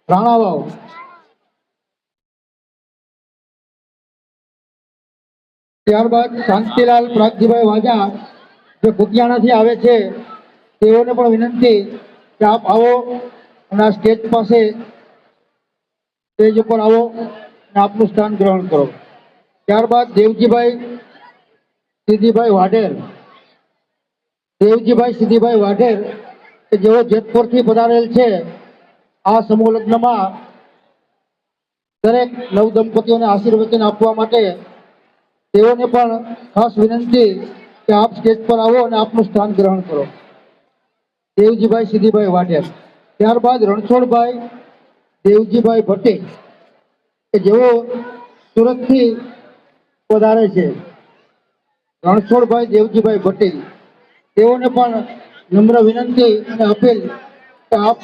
રાણાવાવ ત્યારબાદ શાંતિલાલ પ્રાગજીભાઈ વાજા જે કુતિયાણાથી આવે છે તેઓને પણ વિનંતી કે આપ આવો અને આ સ્ટેજ પાસે સ્ટેજ ઉપર આવો અને આપનું સ્થાન ગ્રહણ કરો। ત્યારબાદ દેવજીભાઈ સિદ્ધિભાઈ વાઢેર કે જેઓ જેતપુરથી પધારેલ છે આ સમૂહ લગ્નમાં દરેક નવ દંપતીઓને આશીર્વચન આપવા માટે તેઓને પણ ખાસ વિનંતી કે આપ સ્ટેજ પર આવો અને આપનું સ્થાન ગ્રહણ કરો। દેવજીભાઈ સિદ્ધિભાઈ વાઢેર। ત્યારબાદ રણછોડભાઈ દેવજીભાઈ ભટ્ટી કે જેઓ સુરતથી પધારે છે। રણછોડભાઈ દેવજીભાઈ ભટ્ટી તેઓને પણ નમ્ર વિનંતી અને અપીલ કે આપ